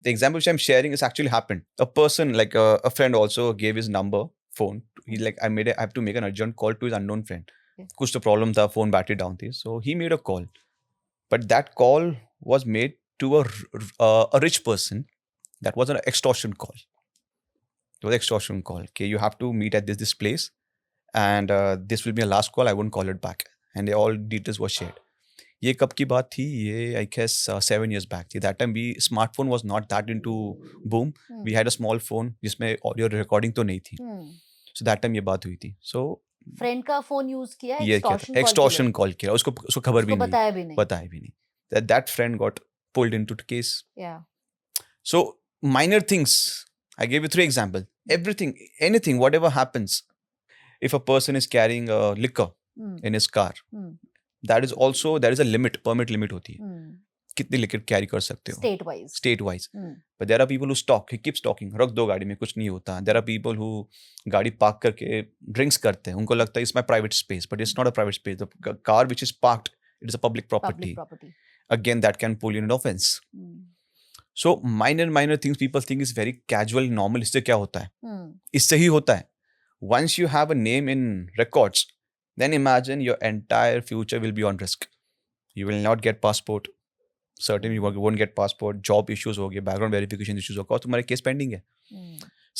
The example which I'm sharing is actually happened. A person, like a friend, also gave his number, phone. He's like, I have to make an urgent call to his unknown friend. Okay. कुछ तो problem था, phone battery down थी. So he made a call, but that call was made to a rich person. That was an extortion call. It was an extortion call. Okay, you have to meet at this place, and this will be a last call. I won't call it back. And all details were shared. ये कब की बात थी? ये I guess 7 years back थी. That time smartphone was not that into boom. We had a small phone जिसमें audio recording तो नहीं थी. So that time ये बात हुई थी. So फ्रेंड का फोन यूज किया ये क्या था? Extortion call किया. उसको खबर भी नहीं. बताया भी नहीं. That friend got pulled into the case. Yeah. So minor things. I gave you 3 examples. Everything, anything, whatever happens. If a person is carrying liquor in his car, that is also, there is a limit, permit limit होती है. कितनी liquid carry कर सकते हो? State wise. But there are people who stalk, he keeps talking, रख दो गाड़ी में, कुछ नहीं होता. There are people who गाड़ी पार्क करके ड्रिंक्स करते हैं, उनको लगता है it's my private space, but it's not a private space. The car which is parked, it is a public property. Again, that can pull you in an offense. So minor things people think is very casual, normal. इससे क्या होता है? इससे ही होता है. Once you have a name in records, then imagine your entire future will be on risk. You will not get passport. Certainly you won't get passport. Job issues हो गए, background verification issues हो गए, और तुम्हारे case pending है.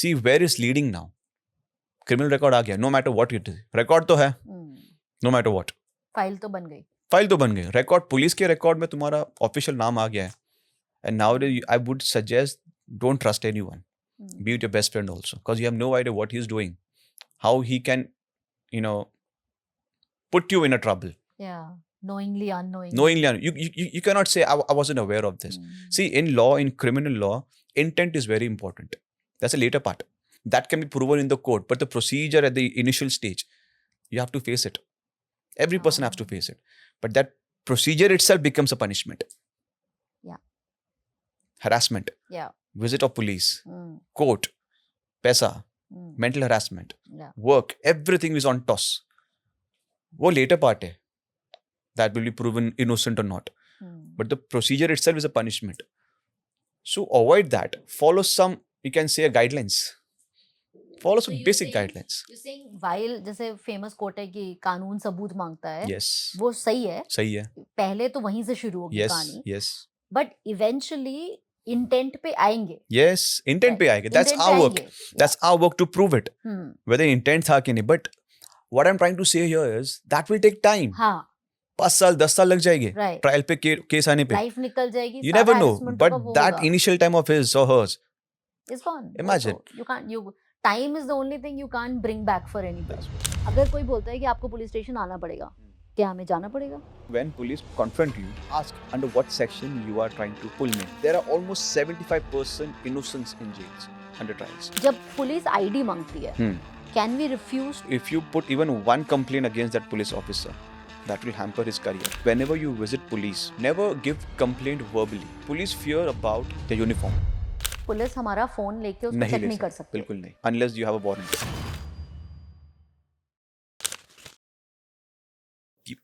See where is leading now. Criminal record आ गया. No matter what it is, record तो है. No matter what. फाइल तो बन गई. Record, पुलिस के record में तुम्हारा official नाम आ गया है. And nowadays I would suggest don't trust anyone. Be with your best friend also, because you have no idea what he's doing, how he can, put you in a trouble. Yeah, knowingly, unknowingly. You cannot say I wasn't aware of this. See, in law, in criminal law, intent is very important. That's a later part. That can be proven in the court, but the procedure at the initial stage, you have to face it. Every person has to face it. But that procedure itself becomes a punishment. Yeah. Harassment. Yeah. Visit of police. Court. Paisa. Mental harassment. Yeah. Work. Everything is on toss. वो later part है. That will be proven innocent or not. But the procedure itself is a punishment. So avoid that. Follow some, you can say, guidelines. Follow some basic guidelines. You're saying while जैसे famous quote है कि कानून सबूत मांगता है. Yes. वो सही है. पहले तो वहीं से शुरू होगी कहानी. Yes. But eventually intent पे आएंगे. Yes, intent पे आएंगे. That's our work. That's our work to prove it. Whether intent था कि नहीं. But what I'm trying to say here is that will take time. हाँ. 5 साल 10 साल लग जाएंगे. Right. Trial पे केस आने पे. Life निकल जाएगी. You never know. But that initial time of his or hers is gone. Imagine. Also, time is the only thing you can't bring back for anybody. अगर कोई बोलता है कि आपको पुलिस स्टेशन आना पड़ेगा, क्या हमें जाना पड़ेगा? When police confront you, ask under what section you are trying to pull me. There are almost 75% innocents in jails under trials. जब पुलिस ID मांगती है, can we refuse? If you put even one complaint against that police officer, that will hamper his career. Whenever you visit police, never give complaint verbally. Police fear about the uniform. Police हमारा phone लेके उसको check नहीं कर सकती. बिल्कुल नहीं. Unless you have a warrant.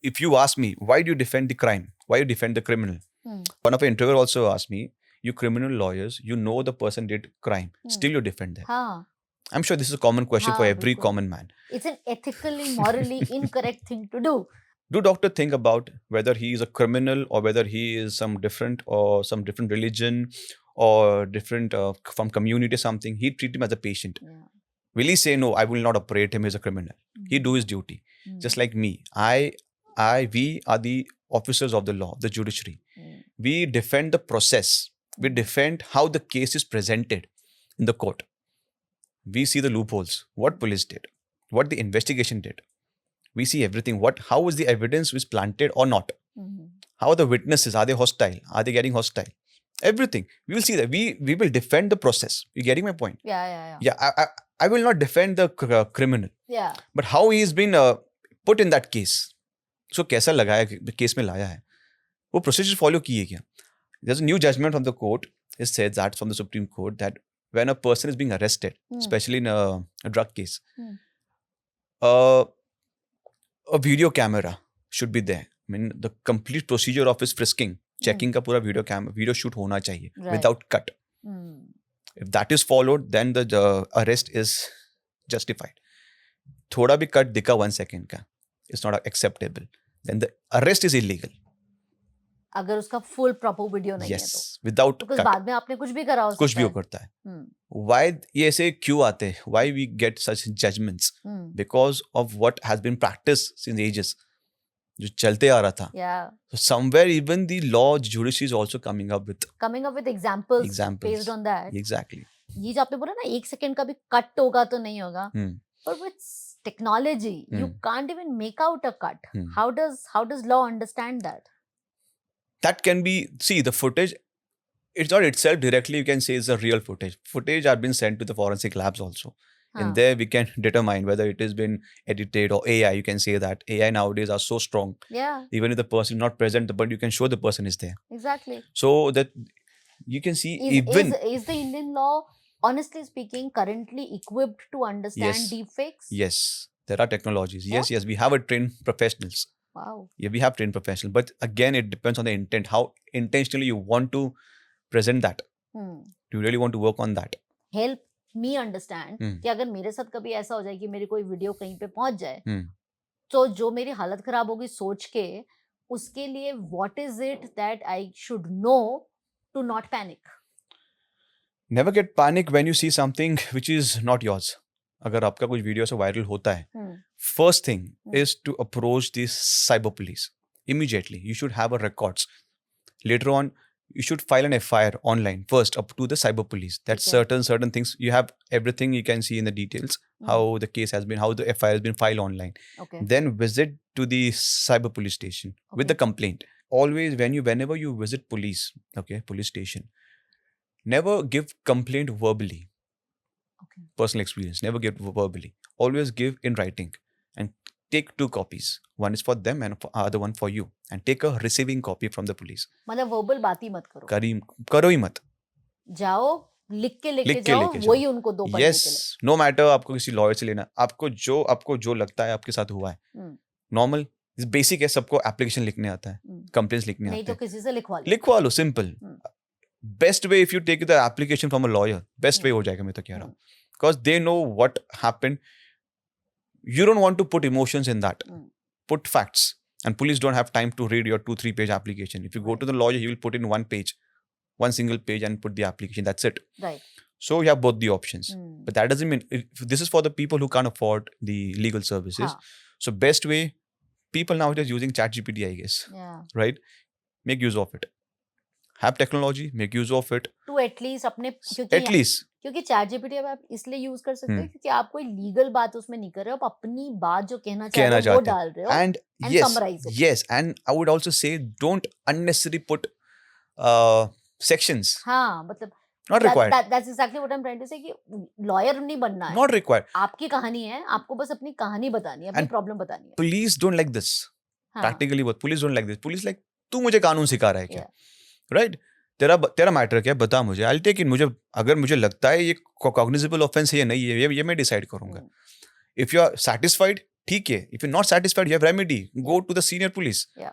If you ask me, why do you defend the crime? Why you defend the criminal? One of the interviewer also asked me, you criminal lawyers, you know the person did crime. Still you defend them. हाँ. I'm sure this is a common question for every common man. It's an ethically, morally incorrect thing to do. Do doctor think about whether he is a criminal or whether he is some different or some different religion or different from community or something? He treat him as a patient. Yeah. Will he say, no, I will not operate him as a criminal? He do his duty. Just like me. We are the officers of the law, the judiciary. We defend the process. We defend how the case is presented in the court. We see the loopholes, what police did, what the investigation did. We see everything. How is the evidence was planted or not? How are the witnesses? Are they hostile? Are they getting hostile? Everything. We will see that. We will defend the process. You getting my point? Yeah. I will not defend the criminal. Yeah. But how he has been put in that case. So कैसा लगाया case में लाया है वो procedure follow किए क्या? There's a new judgment from the court. It says that from the Supreme Court that when a person is being arrested, especially in a drug case, a video camera should be there. I mean, the complete procedure of his frisking, checking का पूरा video shoot होना चाहिए without cut. If that is followed, then the arrest is justified. थोड़ा भी cut दिखा 1 second का, it's not acceptable. Then the arrest is illegal. अगर उसका full proper video नहीं है तो. Yes, without Because cut. बाद में आपने कुछ भी करा हो कुछ सकता भी है. हो करता है. Why ये ऐसे क्यों आते हैं? Why we get such judgments? Because of what has been practiced since ages. जो चलते आ रहा था. Yeah. So somewhere even the law judiciary is also coming up with examples based on that. Exactly. ये जो आपने बोला ना 1 सेकंड का भी कट होगा तो नहीं होगा. But with technology, you can't even make out a cut. How does law understand that? That can be, see, the footage, it's not itself directly, you can say it's a real footage. Footage have been sent to the forensic labs also. And there we can determine whether it has been edited or AI, you can say that. AI nowadays are so strong. Yeah. Even if the person is not present, but you can show the person is there. Exactly. So that you can see is the Indian law, honestly speaking, currently equipped to understand deepfakes? Yes. There are technologies. Yes, we have a trained professionals. Wow. Yeah, we have trained professionals. But again, it depends on the intent. How intentionally you want to present that. Do you really want to work on that? Help me understand कि अगर मेरे साथ कभी ऐसा हो जाए कि मेरी कोई वीडियो कहीं पे पहुंच जाए, तो जो मेरी हालत खराब होगी सोच के, उसके लिए what is it that I should know to not panic? Never get panic when you see something which is not yours. अगर आपका कुछ वीडियो से वायरल होता है, first thing is to approach the cyber police immediately. You should have a records. Later on, you should file an FIR online first up to the cyber police. That's certain things. You have everything you can see in the details, how the case has been, how the FIR has been filed online. Okay. Then visit to the cyber police station with the complaint. Always whenever you visit police station, never give complaint verbally. Okay. Personal experience, never give verbally. Always give in writing and take 2 copies. One is for them and other one for you. And take a receiving copy from the police. मतलब verbal बात ही मत करो. करो ही मत. जाओ लिख के लेके जाओ, वही उनको दो पढ़ने के लिए. Yes, no matter आपको किसी लॉयर से लेना, आपको जो लगता है आपके साथ हुआ है. नॉर्मल बेसिक है, सबको एप्लीकेशन लिखने आता है, कंप्लेंट्स लिखने आते हैं. नहीं तो किसी से लिखवा लो, simple. Best way if you take the application from a lawyer, best way हो जाएगा, मैं तो कह रहा हूँ. Because they know what happened. You don't want to put emotions in that. Put facts. And police don't have time to read your 2-3 page application. If you go to the lawyer, he will put in 1 page, 1 single page and put the application. That's it. Right. So you have both the options. But that doesn't mean, this is for the people who can't afford the legal services. So best way, people nowadays using ChatGPT, I guess. Yeah. Right? Make use of it. Have technology, make use of it. To at least अपने क्योंकि ChatGPT अब आप इसलिए use कर सकते हो क्योंकि आप कोई लीगल बात उसमें नहीं कर रहे हो, आप अपनी बात जो कहना चाहते हो वो डाल रहे हो. And summarize it. Yes, and I would also say don't unnecessarily put sections. हाँ, मतलब not required. That's exactly what I'm trying to say कि lawyer नहीं बनना है. Not required. आपकी कहानी है, आपको बस अपनी कहानी बतानी है, अपनी प्रॉब्लम बतानी है. Police don't like this. Practically what police don't like this. Police like तू मुझे कानून सिखा रहा है क्या? Right? तेरा मैटर क्या, बता मुझे. I'll take it. अगर मुझे लगता है ये cognizable offense है या नहीं है, ये मैं डिसाइड करूंगा. If you are satisfied, ठीक है. If you're not satisfied, you have remedy. Go to the senior police. Yeah.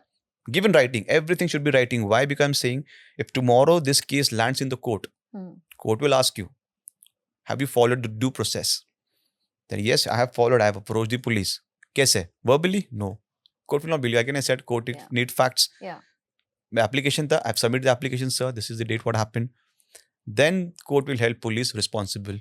Give in writing. Everything should be writing. Why? Because I'm saying, if tomorrow this case lands in the court, court will ask you, have you followed the due process? Then yes, I have followed. I have approached the police. कैसे? Verbally? No. Court will not believe. Again, I said court need facts. Yeah. Application tha, I've submitted the application, sir. This is the date. What happened? Then court will help police responsible.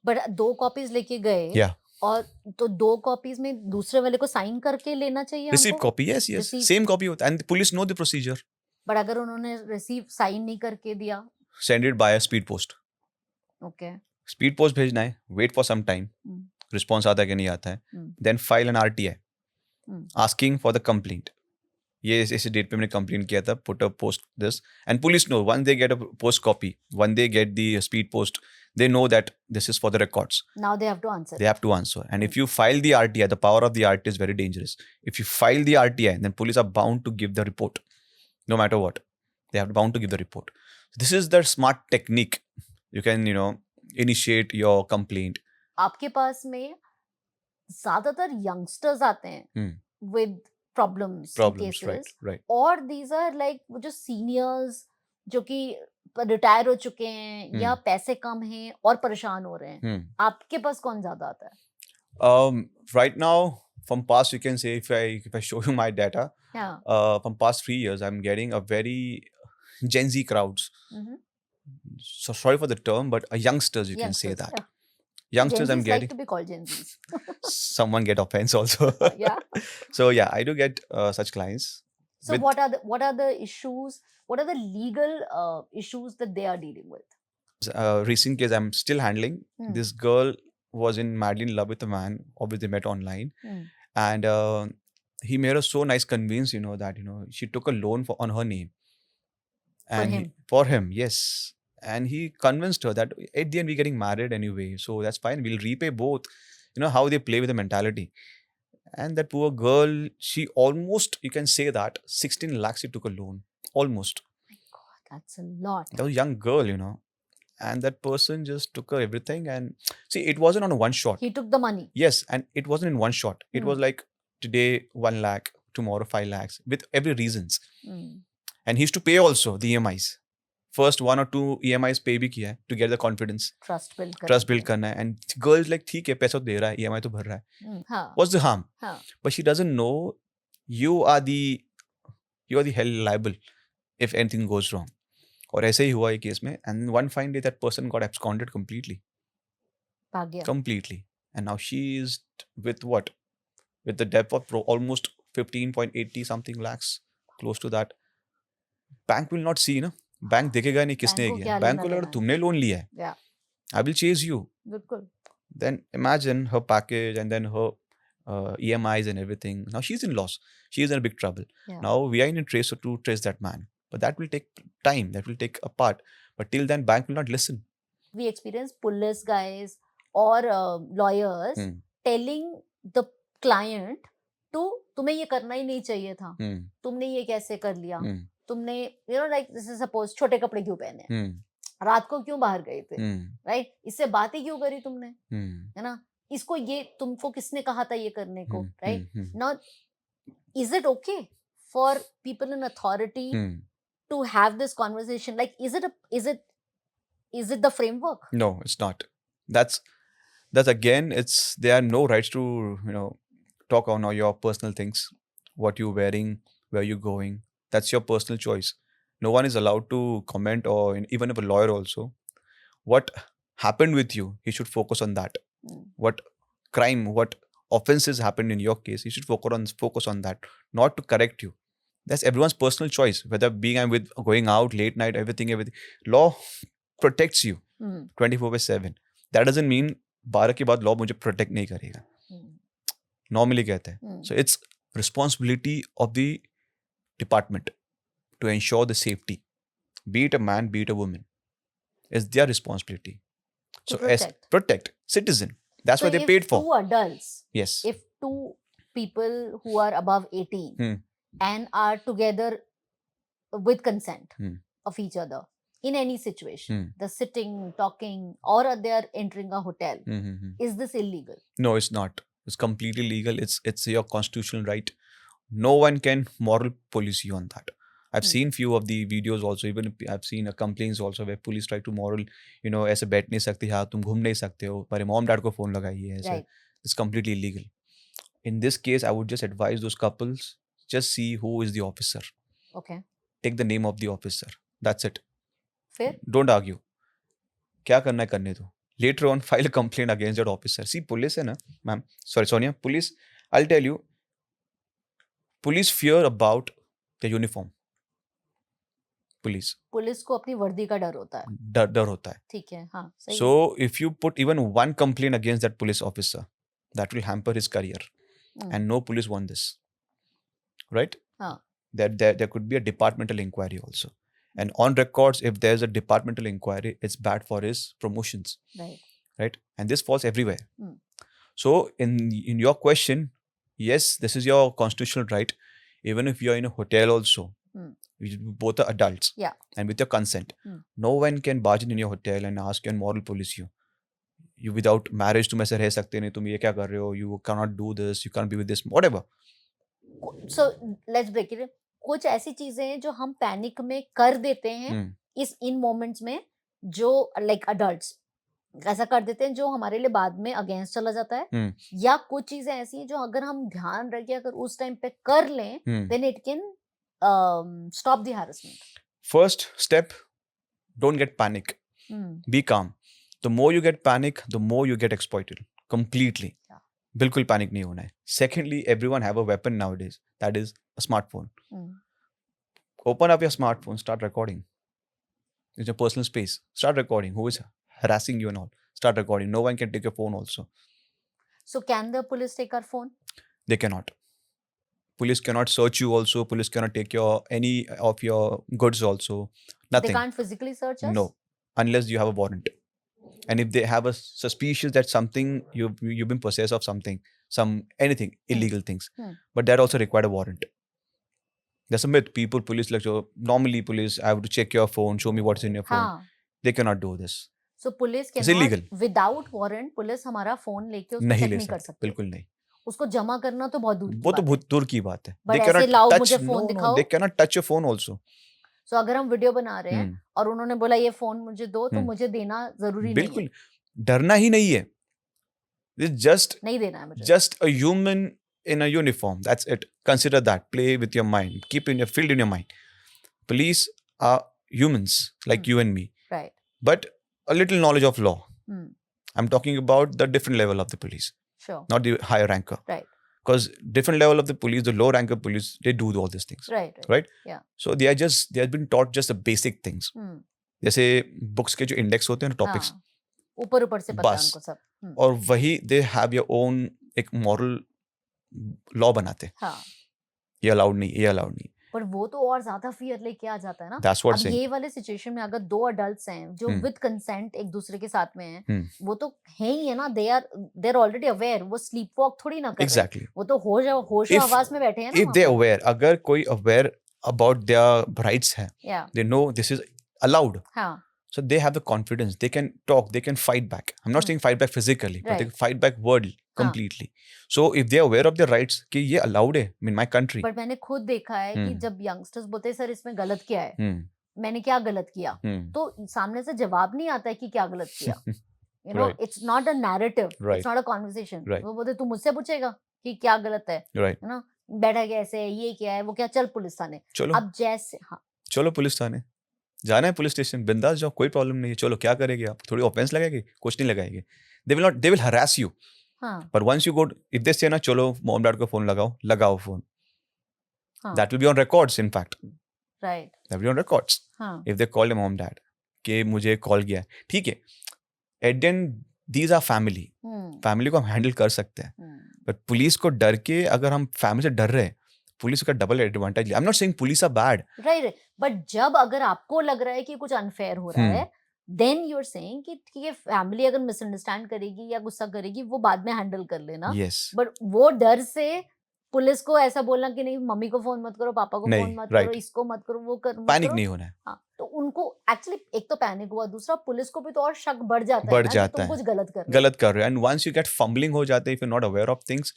But 2 copies लेके गए. Yeah. और तो 2 copies में दूसरे वाले को sign करके लेना चाहिए. Receipt copy, yes. Receipt. Same copy होता है. And the police know the procedure. But अगर उन्होंने receive साइन नहीं करके दिया. Send it by a speed post. Okay. Speed post भेजना है. Wait for some time. Response आता है कि नहीं आता है. Then file an RTI. Asking for the complaint. ये इस डेट पे मैंने कंप्लेन किया था, put up post this, and police no one they get a post copy, one they get the speed post, they know that this is for the records. Now they have to answer. They have to answer. And if you file the RTI, the power of the RTI is very dangerous. If you file the RTI, then police are bound to give the report. No matter what. They have bound to give the report. This is the smart technique. You can, initiate your complaint. आपके पास में ज़्यादातर youngsters आते हैं with problems cases. Right. Or these are like जो seniors जो कि retire हो चुके हैं या हम्म, पैसे कम हैं और परेशान हो रहे हैं, हम्म. आपके पास कौन ज्यादा आता है? Right now, from past, you can say if I show you my data, हाँ. from past 3 years, I'm getting a very Gen Z crowds. Mm-hmm. So sorry for the term, but youngsters, you can say Youngsters, that. yeah. Youngsters, Gen I'm Zs like getting. to be called Gen Zs. Someone get offense also. Yeah. So yeah, I do get such clients. So With what are the issues? What are the legal issues that they are dealing with? recent case, I'm still handling. Hmm. This girl was in madly in love with a man. Obviously, met online, Hmm. and he made her so nice convinced, that she took a loan on her name. For And him. for him, yes. And he convinced her that at the end we're getting married anyway, so that's fine. We'll repay both. How they play with the mentality. And that poor girl, she almost, you can say that 16 lakhs she took a loan. Almost. My God, that's a lot. That was a young girl. And that person just took her everything. And see, it wasn't on a one shot. He took the money. Yes, and it wasn't in one shot. It was like today 1 lakh, tomorrow 5 lakhs, with every reasons. And he used to pay also the EMIs. First 1 or 2 EMIs pay भी किया है to get the confidence. Trust build करना है. And girls like ठीक है पैसा तो दे रहा है, EMI तो भर रहा है. हाँ. What's the harm? हाँ. But she doesn't know you are the hell liable if anything goes wrong. और ऐसे ही हुआ ये केस में. And one fine day that person got absconded completely. भाग गया. Completely. And now she is with what? With the debt of almost 15.80 something lakhs, close to that. Bank will not see, ना. Bank देखेगा नहीं किसने किया. Bank को लगा तुमने लोन लिया है. Yeah. I will chase you. बिल्कुल. Then imagine her package and then her EMIs and everything. Now she's in loss. She is in a big trouble. Yeah. Now we are in a trace to trace that man. But that will take time. That will take a part. But till then, bank will not listen. We experience police guys or lawyers telling the client to तुम्हें ये करना ही नहीं चाहिए था. तुमने ये कैसे कर लिया? तुमने like this is suppose छोटे कपड़े क्यों पहने? रात को क्यों बाहर गए थे? राइट? इससे बातें क्यों करी तुमने? है ना? इसको ये तुमको किसने कहा था ये करने को? Right? Now, is it okay for people in authority to have this conversation? Like, is it the framework? No, it's not. That's again, there are no rights to talk on all your personal things, what you're wearing, where you're going. That's your personal choice. No one is allowed to comment, or even if a lawyer also, what happened with you, he should focus on that. What crime, what offenses happened in your case, he should focus on that, not to correct you. That's everyone's personal choice, whether going out late night, everything. Law protects you 24/7. That doesn't mean 12 के बाद law मुझे protect नहीं करेगा. Normally कहते हैं. So it's responsibility of the department to ensure the safety. Be it a man, be it a woman. It's their responsibility. So protect citizen. That's what they paid for. Two adults. Yes. If two people who are above 18 and are together with consent of each other in any situation, they're sitting, talking, or they're entering a hotel, is this illegal? No, it's not. It's completely legal. It's your constitutional right. No one can moral police you on that. I've seen few of the videos also. Even I've seen complaints also where police try to moral, ऐसे बैठ नहीं सकते, हाँ तुम घूम नहीं सकते हो, पर mom dad को phone लगाइए ऐसे. Right. It's completely illegal. In this case, I would just advise those couples, just see who is the officer. Okay. Take the name of the officer. That's it. Fair. Don't argue. क्या करना है करने दो. Later on, file a complaint against that officer. See, police है ना, ma'am. Sorry, Sonia. Police, I'll tell you, police fear about the uniform. Police को अपनी वर्दी का डर होता है. डर होता है. ठीक है, हाँ, सही. So if you put even one complaint against that police officer, that will hamper his career. And no police want this. Right? हाँ. There could be a departmental inquiry also. And on records, if there's a departmental inquiry, it's bad for his promotions. Right? And this falls everywhere. So in your question, yes, this is your constitutional right. Even if you're in a hotel also, both are adults. Yeah. And with your consent. No one can barge in your hotel and ask you and moral police you. You without marriage, तुम ऐसे रह सकते नहीं, तुम ये क्या कर रहे हो, you cannot do this, you can't be with this, whatever. So let's break it. कुछ ऐसी चीजें हैं जो हम पैनिक में कर देते हैं इस इन मोमेंट्स में जो लाइक अडल्ट्स ऐसा कर देते हैं जो हमारे लिए बाद में अगेंस्ट चला जाता है, या कुछ चीजें ऐसी हैं जो अगर हम ध्यान रखें अगर उस टाइम पे कर लें then it can stop the harassment. First step, don't get panic. Be calm. The more you get panic, the more you get exploited completely. Yeah. बिल्कुल panic नहीं होना है. Secondly, everyone have a weapon nowadays. That is a smartphone. Open up your smartphone, start recording. It's your personal space. Start recording. Who is harassing you and all? Start recording. No one can take your phone also. So can the police take our phone? They cannot. Police cannot search you also. Police cannot take your any of your goods also. Nothing. They can't physically search us? No, unless you have a warrant. And if they have a suspicion that something you've been possessed of something, anything illegal things, but that also required a warrant. There's a myth. Police like normally police. I have to check your phone, show me what's in your phone. They cannot do this. So police It's illegal. Without warrant, police हमारा phone लेके उसको नहीं check ले नहीं कर सकते. सकते. बिल्कुल नहीं. उसको जमा करना तो बहुत दूर की वो बात तो है. बहुत दूर की बात है. But They ऐसे cannot लाओ touch. मुझे phone No, दिखाओ. they cannot touch your phone also. So अगर हम वीडियो बना रहे हैं और उन्होंने बोला ये फोन मुझे दो तो मुझे देना जरूरी नहीं है. बिल्कुल डरना ही नहीं है. It's just नहीं देना है मुझे. just a human in a uniform. That's it. Consider that. Play with your mind. Keep in your field in your mind. Police are humans like you and me. Right. But a little knowledge of law. I'm talking about the different level of the police. Sure. Not the higher ranker. Right. Because different level of the police, the low ranker police, they do all these things. Right. Yeah. So they have been taught just the basic things. जैसे books के जो index होते हैं ना topics. ऊपर से पता है उनको सब. और वही they have your own एक moral law बनाते हैं. हाँ. ये allowed नहीं, ये allowed नहीं. पर वो तो और ज्यादा फियर लेके आ जाता है ना. That's what अब saying. ये वाले सिचुएशन में अगर दो अडल्ट्स हैं जो विद कंसेंट एक दूसरे के साथ में हैं, वो तो है ही है ना. They are already aware. वो स्लीप वॉक थोड़ी ना कर रहे. Exactly. वो तो होश आवाज में बैठे हैं ना. If they are aware, अगर कोई aware about their rights है, they know this is allowed. हाँ. So they have the confidence. They can talk. They can fight back. I'm not saying fight back physically, but they can fight back verbally completely. So if they are aware of their rights, कि ये allowed है in my country. But मैंने खुद देखा है कि जब youngsters बोलते हैं सर इसमें गलत क्या है, मैंने क्या गलत किया, तो सामने से जवाब नहीं आता है कि क्या गलत किया. You know, it's not a narrative. It's not a conversation. वो बोलते तू मुझसे पूछेगा कि क्या गलत है, Right. ना बैठा क्या ऐसे, ये क्या है, वो क्या, चल पुलिस थाने. अब जैसे चलो पुलिस थाने जाना है, पुलिस स्टेशन बिंदास जाओ, कोई प्रॉब्लम नहीं है. चलो क्या करेंगे आप, थोड़ी ऑफेंस लगाएंगे, कुछ नहीं लगाएंगे. they will harass you. But once you go, if they say ना चलो मॉम डैड को फोन लगाओ phone, that will be on records in fact. Right. That will be on records. If they call mom dad कि मुझे call किया है, ठीक है. At the end these are family. Family को हम हैंडल कर सकते हैं. बट पुलिस को डर के अगर हम फैमिली से डर रहे हैं, पुलिस का double advantage. I am not saying police are bad. Right. But जब अगर आपको लग रहा है कि कुछ अनफेयर हो रहा है, देन यू आर सेइंग कि ये फैमिली अगर मिसअंडरस्टैंड करेगी या गुस्सा करेगी वो बाद में हैंडल कर लेना. बट वो डर से पुलिस को ऐसा बोलना कि नहीं मम्मी को फोन मत करो, पापा को फोन मत करो, इसको मत करो, वो कर, पैनिक नहीं होना है. हाँ, तो उनको एक्चुअली एक तो पैनिक हुआ, दूसरा पुलिस को भी तो और शक बढ़ जाता है ना कि तुम कुछ गलत कर रहे हो. And once you get fumbling हो जाते हैं, if you not aware of things,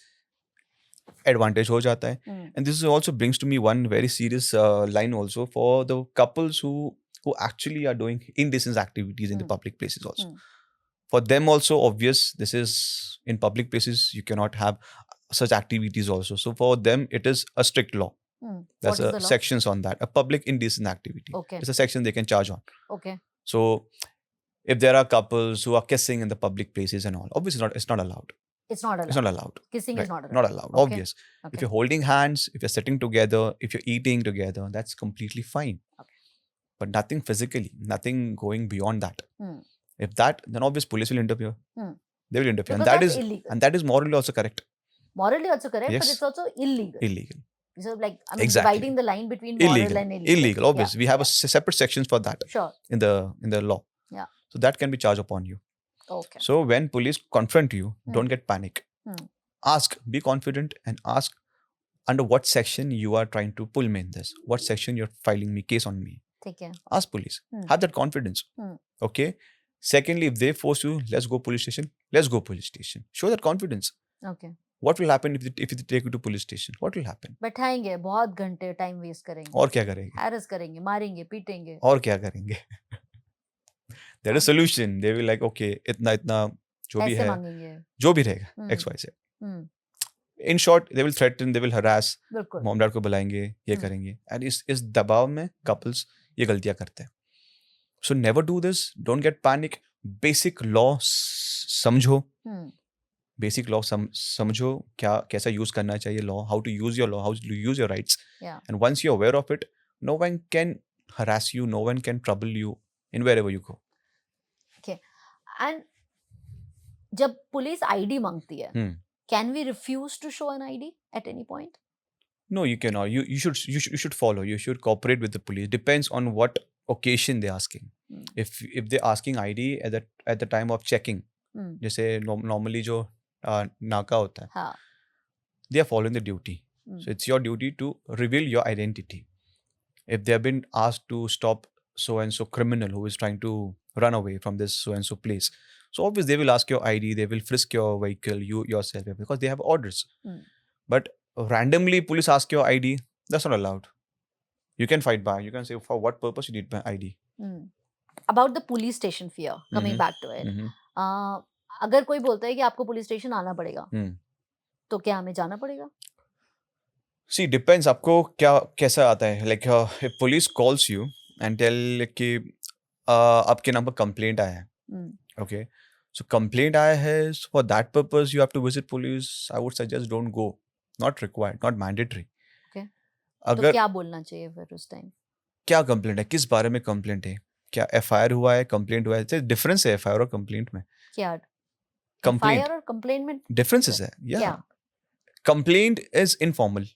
advantage हो जाता है. And this also brings to me one very serious line also for the couples who actually are doing indecent activities in the public places also. For them also, obvious, this is in public places, you cannot have such activities also. So for them, it is a strict law. There's sections on that. A public indecent activity. Okay. It's a section they can charge on. Okay. So if there are couples who are kissing in the public places and all, obviously it's not allowed. It's not allowed. It's not allowed. Kissing right. is not allowed. Not allowed. Okay. Obvious. Okay. If you're holding hands, if you're sitting together, if you're eating together, that's completely fine. Okay. But nothing physically, nothing going beyond that. If that, then obviously police will interfere. They will interfere. Because and that is morally also correct. Morally also correct, yes. but it's also illegal. Illegal. So like, I mean, dividing the line between moral and illegal. Illegal, obviously. We have a separate sections for that. Sure. In the law. Yeah. So that can be charged upon you. Okay. So when police confront you, don't get panic. Ask, be confident and ask under what section you are trying to pull me in this. What section you're filing me case on me. Okay. Ask police. Have that confidence. Okay. Secondly, if they force you, let's go police station. Let's go police station. Show that confidence. Okay. What will happen if they take you to police station? What will happen? बैठाएंगे, बहुत घंटे time waste करेंगे, और क्या करेंगे? Harass करेंगे, मारेंगे, पीटेंगे। और क्या करेंगे? There is solution. They will like, okay, इतना इतना जो भी पैसे है, मांगेंगे। जो भी रहेगा, हम्म, XYZ. Hmm, In short, they will threaten, they will harass. बिल्कुल। मॉम डैड को बुलाएंगे, ये करेंगे. And इस दबाव में couples ये गलतियां करते हैं. So never do this. Don't get panic. Basic law समझो. Basic law समझो क्या कैसा यूज करना चाहिए law, how to use your law, how to use your rights. Yeah. And once you're aware of it, no one can harass you, no one can trouble you in wherever you go. Okay. And जब police ID मांगती है, can we refuse to show an ID at any point? No, you cannot. You should follow. You should cooperate with the police. Depends on what occasion they're asking. If they're asking ID at the time of checking, जैसे normally जो नाका होता है, हाँ. they are following the duty. So it's your duty to reveal your identity. If they have been asked to stop so and so criminal who is trying to run away from this so and so place, so obviously they will ask your ID, they will frisk your vehicle, yourself, because they have orders. But randomly police ask your ID, that's not allowed. You can fight back. You can say, for what purpose you need my ID? About the police station fear, coming back to it. अगर कोई बोलता है कि आपको police station आना पड़ेगा, तो क्या हमें जाना पड़ेगा? See, depends आपको क्या कैसा आता है. Like if police calls you and tell कि आपके नाम पर complaint आया है. Okay. So complaint आया है, so for that purpose you have to visit police. I would suggest don't go. Not required, not mandatory. Okay. अगर तो क्या बोलना चाहिए फिर उस टाइम? क्या complaint है, किस बारे में complaint है, क्या FIR हुआ है, complaint हुआ है, difference है FIR और complaint में. क्या? Complaint FIR और complaint में differences है. Yeah. क्या? Complaint is informal.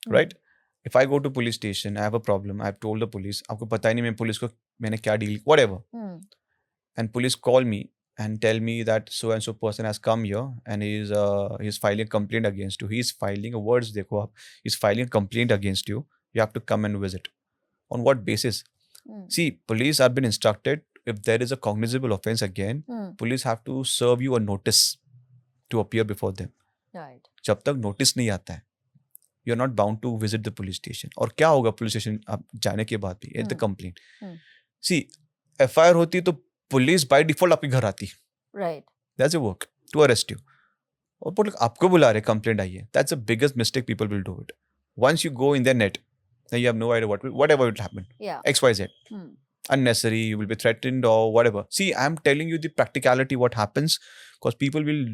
Right? If I go to police station, I have a problem, I've told the police, आपको पता ही नहीं मैं पुलिस को मैंने क्या deal, whatever. And police call me and tell me that so and so person has come here and he's filing a complaint against you. He's filing a words देखो आप, he's filing a complaint against you. You have to come and visit. On what basis? See, police have been instructed, if there is a cognizable offense again, police have to serve you a notice to appear before them. Right. जब तक notice नहीं आता है, you're not bound to visit the police station. और क्या होगा police station आप जाने के बाद भी, at the complaint. See, FIR होती तो police by default आपके घर आती. Right. That's a work to arrest you. और पुलिस आपको बुला रहे complaint आई है. That's the biggest mistake people will do it. Once you go in their net, then you have no idea whatever will happen. Yeah. XYZ. Unnecessary, you will be threatened or whatever. See, I'm telling you the practicality what happens, because people will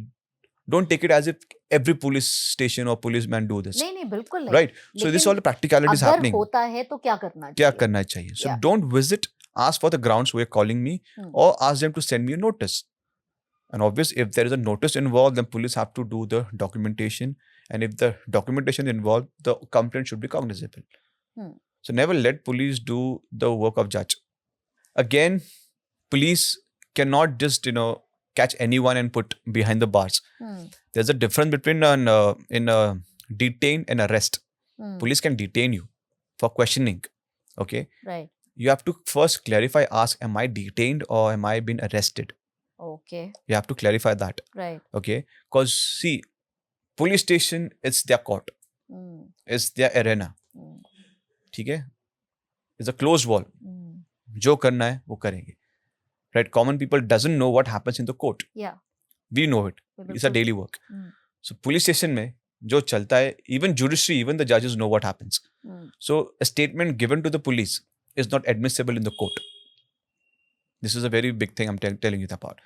don't take it as if every police station or policeman do this. नहीं बिल्कुल नहीं. Right. So this all the practicalities happening. अगर होता है तो क्या करना चाहिए? क्या करना चाहिए? So don't visit, ask for the grounds who are calling me, or ask them to send me a notice. And obviously, if there is a notice involved, then police have to do the documentation. And if the documentation involved, the complaint should be cognizable. So never let police do the work of judge. Again, police cannot just catch anyone and put behind the bars. There's a difference between detain and arrest. Police can detain you for questioning. Okay. Right. You have to first clarify, ask, am I detained or am I being arrested? Okay. You have to clarify that. Right. Okay. Because see, police station, it's their court. It's their arena. ठीक है? It's a closed wall. जो करना है वो करेंगे. Right? Common people doesn't know what happens in the court. Yeah. We know it. It's a daily work. So police station में जो चलता है, even judiciary, even the judges know what happens. So a statement given to the police is not admissible in the court. This is a very big thing I'm telling you about.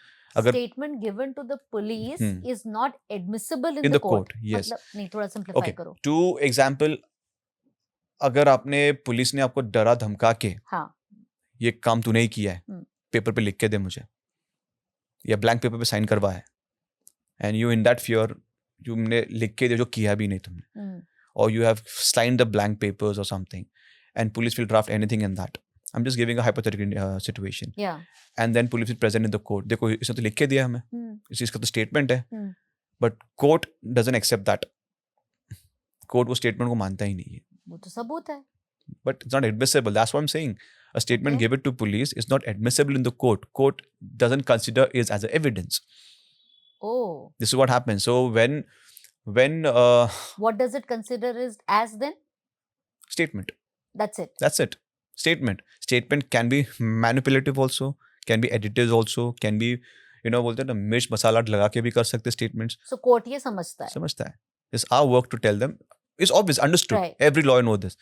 Statement given to the police is not admissible in the court. Yes. मतलब नहीं, थोड़ा simplify करो. To example, अगर आपने police ने आपको डरा धमका के ये काम तू नहीं किया है, पेपर पे लिख के दे मुझे, या ब्लैंक पेपर पे साइन करवा है, and you in that fear तुमने लिख के दे जो किया भी नहीं तुमने, or you have signed the blank papers or something, and police will draft anything in that. I'm just giving a hypothetical situation. Yeah. And then police is present in the court. देखो इसने तो लिख के दिया हमें, इसका तो statement है, but court doesn't accept that. Court वो statement को मानता ही नहीं है. वो तो सबूत है. But it's not admissible. That's what I'm saying. A statement given to police is not admissible in the court. Court doesn't consider it as a evidence. Oh. This is what happens. So when What does it consider as then? statement. That's it. That's it. Statement can be manipulative also, can be edited also, can be, बोलते हैं ना, मिर्च मसाला लगा के भी कर सकते statements. So court ये समझता है. It's our work to tell them. It's obvious, understood. Right. Every lawyer knows this.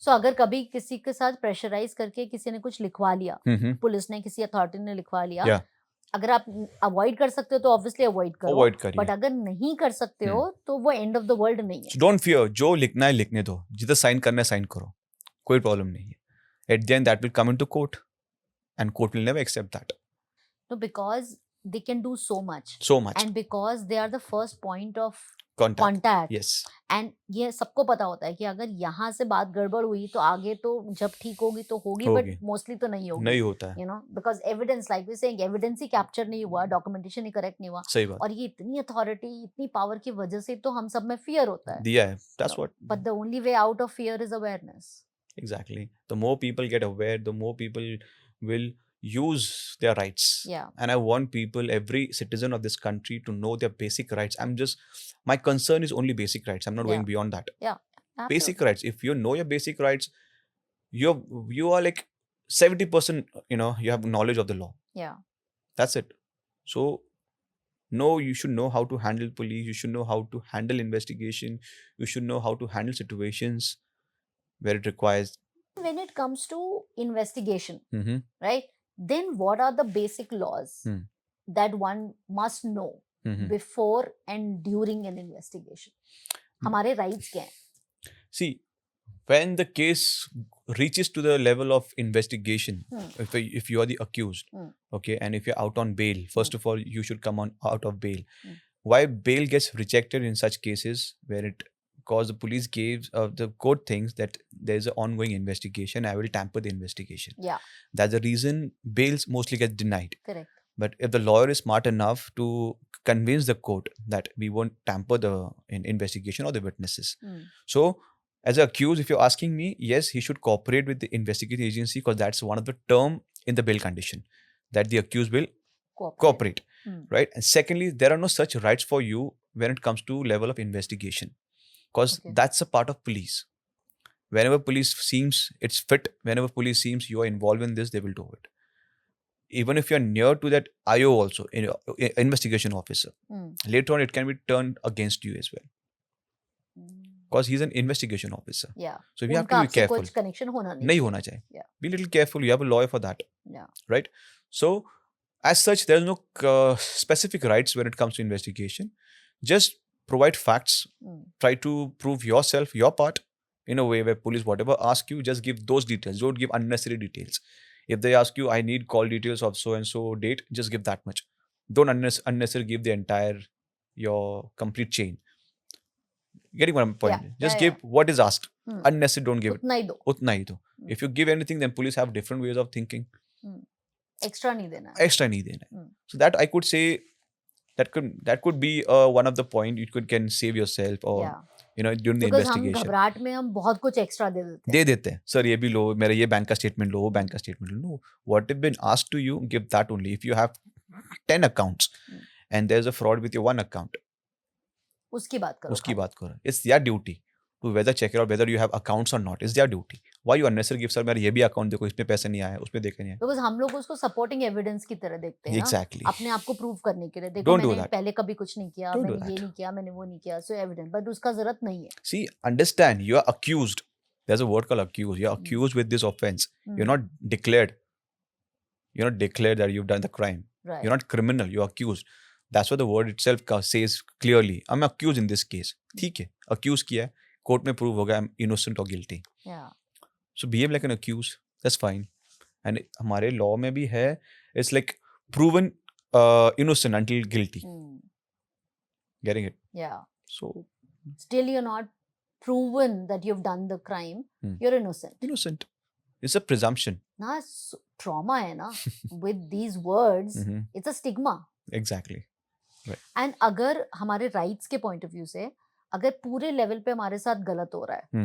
So अगर कभी किसी के साथ प्रेशराइज करके किसी ने कुछ लिखवा लिया, पुलिस ने, किसी अथॉरिटी ने लिखवा लिया, अगर आप अवॉइड कर सकते हो तो ऑब्वियसली अवॉइड करो, बट अगर नहीं कर सकते हो तो वो एंड ऑफ द वर्ल्ड नहीं है. डोंट फियर, जो लिखना है लिखने दो, जितना साइन करना है साइन करो, कोई प्रॉब्लम नहीं है. At the end that will come into court and court will never accept that. No, because they can do so much. And because they are the first point of contact. Yes. And ये सबको पता होता है कि अगर यहाँ से बात गड़बड़ हुई तो आगे तो जब ठीक होगी तो होगी, but mostly तो नहीं होगी. नहीं होता है. You know, because evidence, like we saying, evidence he capture नहीं हुआ, documentation ही correct नहीं हुआ. सही बात. और ये इतनी authority, इतनी power की वजह से तो हम सब में fear होता है. दिया है. That's what. But the only way out of fear is awareness. Exactly. The more people get aware, the more people will use their rights. Yeah. And I want people, every citizen of this country, to know their basic rights. My concern is only basic rights. I'm not going beyond that. Yeah. Absolutely. Basic rights. If you know your basic rights, you are like 70%, you have knowledge of the law. Yeah. That's it. So, no, you should know how to handle police. You should know how to handle investigation. You should know how to handle situations where it requires. When it comes to investigation, right? Then what are the basic laws that one must know before and during an investigation? हमारे rights क्या हैं? See, when the case reaches to the level of investigation, if you are the accused, okay, and if you're out on bail, first of all, you should come out of bail. Why bail gets rejected in such cases where because the police the court thinks that there's an ongoing investigation, I will tamper the investigation. Yeah. That's the reason bails mostly get denied. Correct. But if the lawyer is smart enough to convince the court that we won't tamper the investigation or the witnesses. So, as an accused, if you're asking me, yes, he should cooperate with the investigating agency because that's one of the term in the bail condition that the accused will cooperate. Right? And secondly, there are no such rights for you when it comes to level of investigation. Because that's a part of police. Whenever police seems it's fit, whenever police seems you are involved in this, they will do it. Even if you're near to that IO also, investigation officer, later on it can be turned against you as well. Because he's an investigation officer. Yeah. So we have to be careful. कुछ connection नहीं होना चाहिए. Yeah. Be a little careful. You have a lawyer for that. Yeah. Right? So, as such, there's no specific rights when it comes to investigation. Just provide facts, try to prove yourself, your part, in a way where police, whatever ask you, just give those details. Don't give unnecessary details. If they ask you, I need call details of so-and-so date, just give that much. Don't unnecessarily give the your complete chain. Getting what I'm pointing? Just give what is asked. Unnecessary, don't give it. Utna hi do. If you give anything, then police have different ways of thinking. Extra nahi dena. So that I could say, that could be one of the point you can save yourself or during the investigation. Because हम घबराहट में हम बहुत कुछ extra दे देते हैं. Sir, ये भी लो, मेरा ये बैंक का statement लो, वो बैंक का statement low. No, what has been asked to you, give that only. If you have 10 accounts and there's a fraud with your one account, उसकी बात करो. It's their duty to whether check it out whether you have accounts or not. It's their duty. Why you unnecessarily give, sir, मेरा ये भी account देखो, इसमें पैसे नहीं आए, उसमें देखे नहीं आए. Because हम लोग उसको supporting evidence की तरह देखते हैं. Exactly. अपने आप को prove करने के लिए. देखो मैंने पहले कभी कुछ नहीं किया, मैंने ये नहीं किया, मैंने वो नहीं किया. So evidence. But उसका जरूरत नहीं है. See, understand, you are accused. There's a word called accused. You're accused with this offense. You're not declared. You're not declared that you've done the crime. Right. You're not criminal. You're accused. That's what the word itself says clearly. I'm accused in this case. ठीक है, accused किया है, court में prove होगा I'm innocent or guilty. Yeah. So behave like an accused. That's fine. And हमारे law में भी है, it's like proven innocent until guilty. Getting it? Yeah. So still you're not proven that you've done the crime. You're innocent. Innocent. It's a presumption. ना trauma है ना. With these words, it's a stigma. Exactly. Right. And अगर हमारे rights के point of view से अगर पूरे level पे हमारे साथ गलत हो रहा है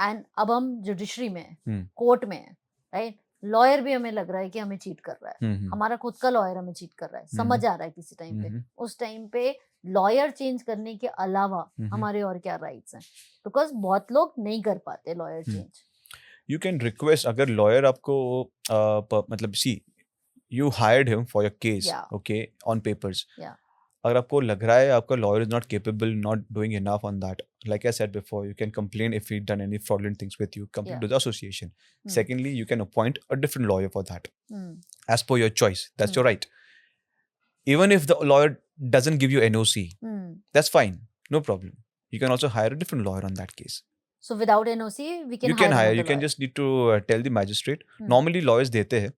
and अब हम judiciary में हैं, court में हैं, right? लॉयर भी हमें लग रहा है कि हमें चीट कर रहा है, हमारा खुद का लॉयर हमें चीट कर रहा है, समझ आ रहा है किसी टाइम पे, उस टाइम पे लॉयर चेंज करने के अलावा हमारे और क्या राइट्स हैं, बिकॉज बहुत लोग नहीं कर पाते lawyer change. You can request, अगर lawyer आपको मतलब see, you hired him for your case, Yeah. okay, on papers. Yeah. अगर आपको लग रहा है आपका lawyer is not capable, not doing enough on that, like I said before, you can complain if he done any fraudulent things with you, complain Yeah. to the association. Secondly, you can appoint a different lawyer for that, Hmm. as per your choice. That's your right. Even if the lawyer doesn't give you NOC, that's fine, no problem. You can also hire a different lawyer on that case. So without NOC, we can You can hire. another You can lawyer. just need to tell the magistrate. Normally lawyers देते हैं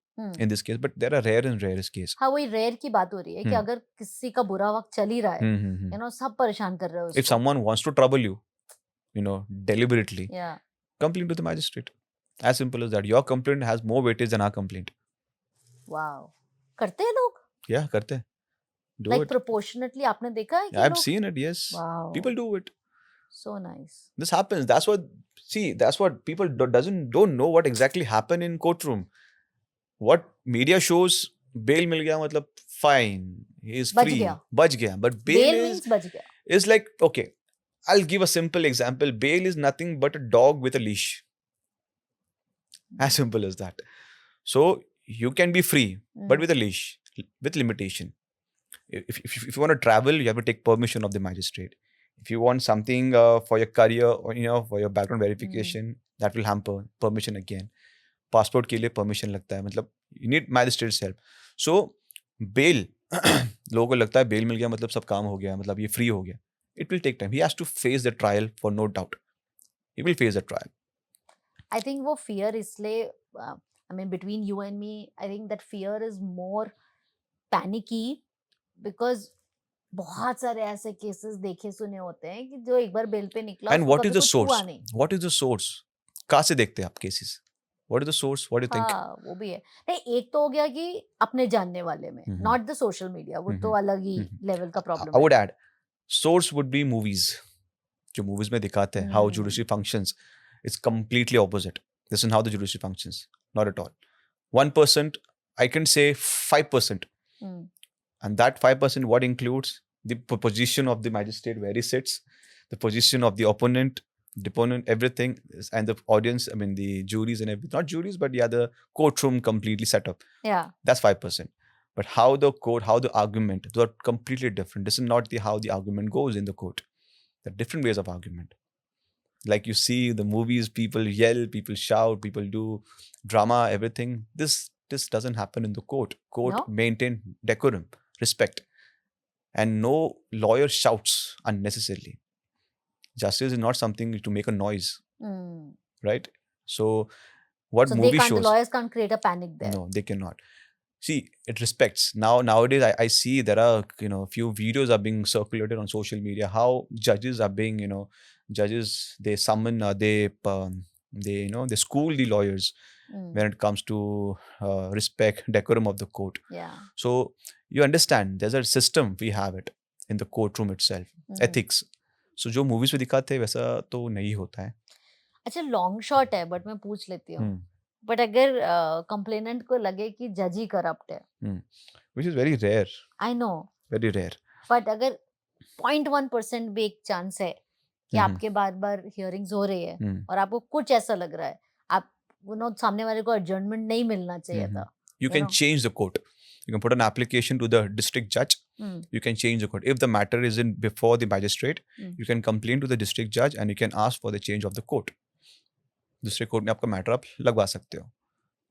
in this case, but there are rare and rarest case. हाँ, वही rare की बात हो रही है कि अगर किसी का बुरा वक्त चल ही रहा है, you know, सब परेशान कर रहे हो If someone wants to trouble you, you know, deliberately, yeah, complain to the magistrate. As simple as that. Your complaint has more weightage than our complaint. wow, करते हैं लोग? Yeah, करते हैं. Do like it. proportionately आपने देखा है कि I've लोग? seen it. Yes. Wow. People do it. So nice. This happens. That's what. See, that's what people don't know what exactly happened in courtroom. What media shows, bail मिल गया मतलब fine, he is बच free, गया. बच गया. But Bail means बच गया. is like, okay, I'll give a simple example. Bail is nothing but a dog with a leash. As simple as that. So you can be free, but with a leash, with limitation. If you want to travel, you have to take permission of the magistrate. If you want something for your career or for your background verification, that will hamper permission again. Passport के लिए permission लगता है, मतलब you need magistrate's help. So bail, लोगों को लगता है bail मिल गया मतलब सब काम हो गया, मतलब ये free हो गया. It will take time. He has to face the trial for no doubt. He will face the trial. I think वो fear इसलिए, I mean between you and me, I think that fear is more panicky because बहुत सारे ऐसे cases देखे सुने होते हैं कि जो एक बार बेल पे निकला And what is the source? What is the source? कहाँ से देखते हैं आप cases? What is the source? What do you think? हाँ, वो भी है. नहीं, एक तो हो गया कि अपने जानने वाले में, not the social media, वो तो अलग ही लेवल का प्रॉब्लम है. I would add, source would be movies. जो movies में दिखाते हैं how judiciary functions, it's completely opposite. This is how the judiciary functions. Not at all. 1%, I can say 5%. And that 5% what includes the position of the magistrate where he sits, the position of the opponent, deponent, everything, and the audience, I mean the juries and everything. Not juries, but yeah, the courtroom completely set up. Yeah. That's 5%. But how the court, how the argument, those are completely different. This is not how the argument goes in the court. There are different ways of argument. Like you see the movies, people yell, people shout, people do drama, everything. This doesn't happen in the court. Court maintain decorum, respect. And no lawyer shouts unnecessarily. Justice is not something to make a noise. Right? So what movie shows... the lawyers can't create a panic there. No, they cannot. See, it respects. Nowadays, I see there are, few videos are being circulated on social media, how judges are being, judges, they summon, they school the lawyers when it comes to respect, decorum of the court. Yeah. So you understand, there's a system, we have it in the courtroom itself, ethics. So जो movies में दिखाते हैं वैसा तो नहीं होता है. अच्छा, लॉन्ग शॉट है बट मैं पूछ लेती हूँ. बट अगर कंप्लेनेंट को लगे कि जज ही करप्ट है, which is very rare. I know. Very rare. But अगर 0.1% भी एक चांस है कि आपके बार हियरिंग्स हो रही है और आपको कुछ ऐसा लग रहा है, आप सामने वाले को एडजर्नमेंट नहीं मिलना चाहिए था. You can change the court. You can put an application to the district judge. You can change the court. If the matter is in before the magistrate, you can complain to the district judge and you can ask for the change of the court. दूसरे court में आपका matter आप लगवा सकते हो.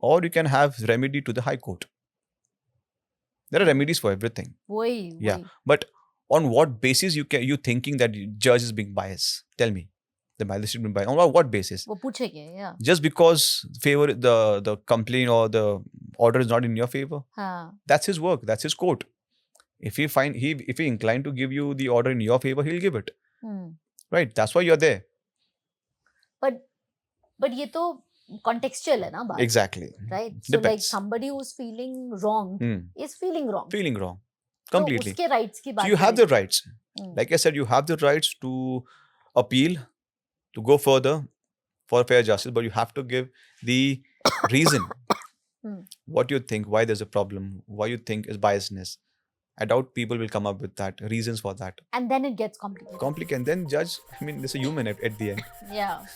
Or you can have remedy to the high court. There are remedies for everything. Yeah. But on what basis you thinking that judge is being biased? Tell me. The magistrate being biased. On what basis? वो पूछेंगे, yeah. Just because the complaint or the order is not in your favor? That's his work. That's his court. If he inclined to give you the order in your favor, he'll give it. Right? That's why you're there. But ये तो contextual है ना बात. Exactly. Right? So Depends. like somebody who's feeling wrong is feeling wrong. Feeling wrong. Completely. तो उसके rights की बात. So you have the rights. Like I said, you have the rights to appeal, to go further for fair justice, but you have to give the reason. what you think, why there's a problem, why you think is biasness. I doubt people will come up with that reasons for that. And then it gets complicated. And then judge. I mean, there's a human at the end. Yeah.